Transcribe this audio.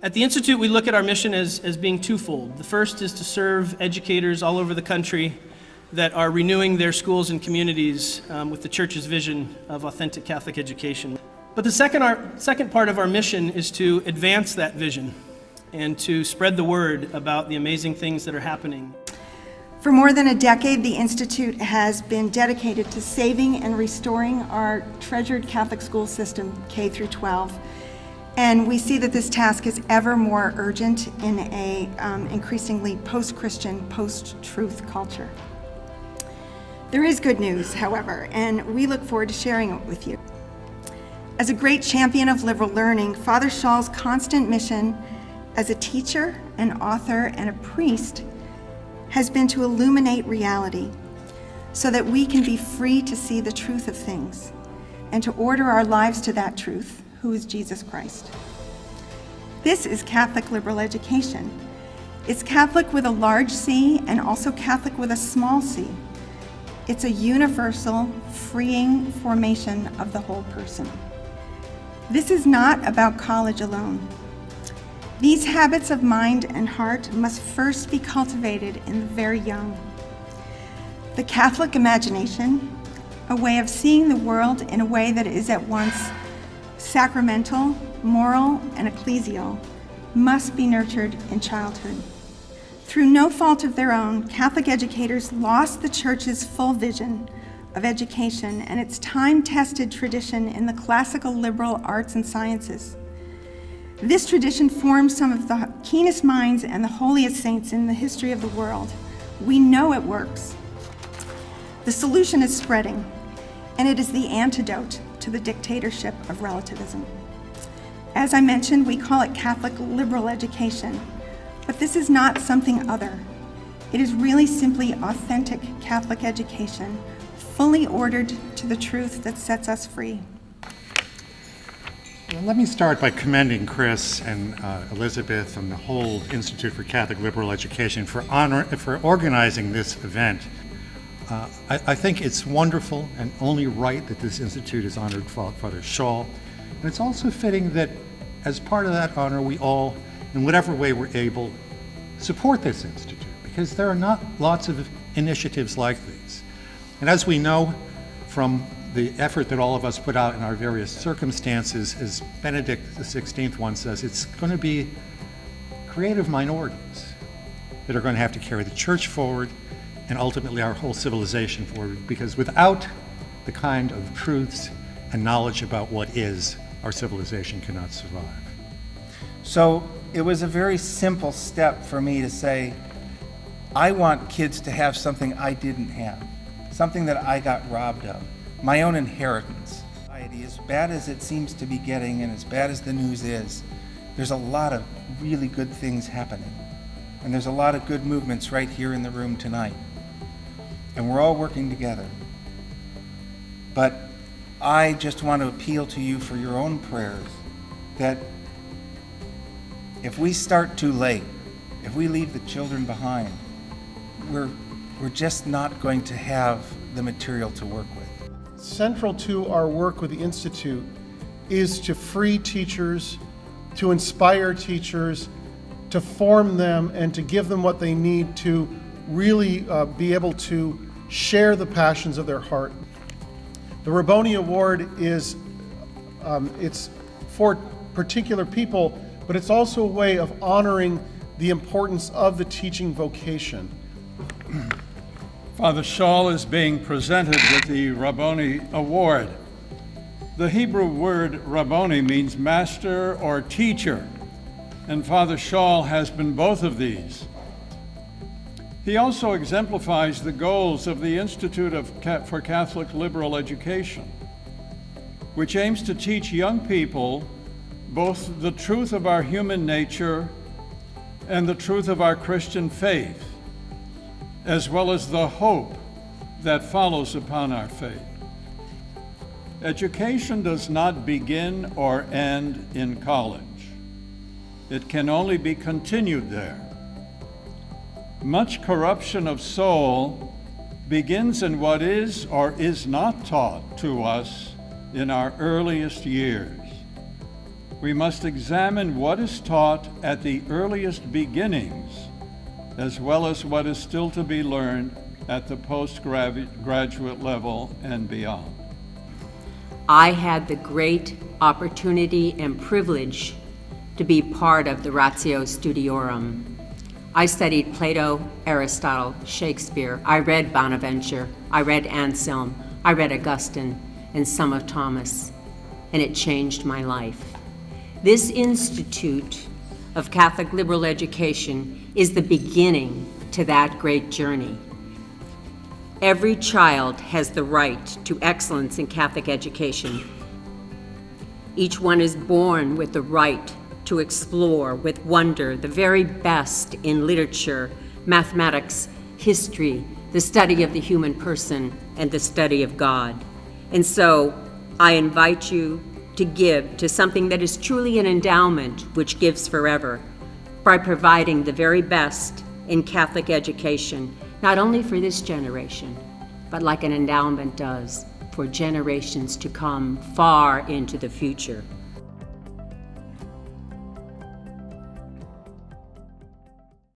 At the Institute, we look at our mission as being twofold. The first is to serve educators all over the country that are renewing their schools and communities with the Church's vision of authentic Catholic education. But the second part of our mission is to advance that vision and to spread the word about the amazing things that are happening. For more than a decade, the Institute has been dedicated to saving and restoring our treasured Catholic school system, K through 12. And we see that this task is ever more urgent in a increasingly post-Christian, post-truth culture. There is good news, however, and we look forward to sharing it with you. As a great champion of liberal learning, Father Schall's constant mission as a teacher, an author, and a priest has been to illuminate reality so that we can be free to see the truth of things and to order our lives to that truth, who is Jesus Christ. This is Catholic liberal education. It's Catholic with a large C and also Catholic with a small c. It's a universal, freeing formation of the whole person. This is not about college alone. These habits of mind and heart must first be cultivated in the very young. The Catholic imagination, a way of seeing the world in a way that is at once sacramental, moral, and ecclesial, must be nurtured in childhood. Through no fault of their own, Catholic educators lost the Church's full vision of education and its time-tested tradition in the classical liberal arts and sciences. This tradition formed some of the keenest minds and the holiest saints in the history of the world. We know it works. The solution is spreading, and it is the antidote to the dictatorship of relativism. As I mentioned, we call it Catholic liberal education, but this is not something other. It is really simply authentic Catholic education, fully ordered to the truth that sets us free. Well, let me start by commending Chris and Elizabeth and the whole Institute for Catholic Liberal Education for organizing this event. I think it's wonderful and only right that this institute has honored Father Schall. And it's also fitting that as part of that honor, we all, in whatever way we're able, support this institute, because there are not lots of initiatives like these. And as we know from the effort that all of us put out in our various circumstances, as Benedict XVI once says, it's going to be creative minorities that are going to have to carry the Church forward and ultimately our whole civilization forward, because without the kind of truths and knowledge about what is, our civilization cannot survive. So it was a very simple step for me to say, I want kids to have something I didn't have, something that I got robbed of, my own inheritance. As bad as it seems to be getting and as bad as the news is, there's a lot of really good things happening. And there's a lot of good movements right here in the room tonight. And we're all working together. But I just want to appeal to you for your own prayers that if we start too late, if we leave the children behind, we're just not going to have the material to work with. Central to our work with the Institute is to free teachers, to inspire teachers, to form them, and to give them what they need to really be able to share the passions of their heart. The Rabboni Award is it's for particular people, but it's also a way of honoring the importance of the teaching vocation. Father Schall is being presented with the Rabboni Award. The Hebrew word Rabboni means master or teacher, and Father Schall has been both of these. He also exemplifies the goals of the Institute for Catholic Liberal Education, which aims to teach young people both the truth of our human nature and the truth of our Christian faith, as well as the hope that follows upon our faith. Education does not begin or end in college. It can only be continued there. Much corruption of soul begins in what is or is not taught to us in our earliest years. We must examine what is taught at the earliest beginnings, as well as what is still to be learned at the postgraduate level and beyond. I had the great opportunity and privilege to be part of the Ratio Studiorum. I studied Plato, Aristotle, Shakespeare. I read Bonaventure. I read Anselm. I read Augustine and some of Thomas, and it changed my life. This Institute of Catholic Liberal Education is the beginning to that great journey. Every child has the right to excellence in Catholic education. Each one is born with the right to explore with wonder the very best in literature, mathematics, history, the study of the human person, and the study of God. And so I invite you to give to something that is truly an endowment which gives forever, by providing the very best in Catholic education, not only for this generation, but like an endowment does, for generations to come far into the future.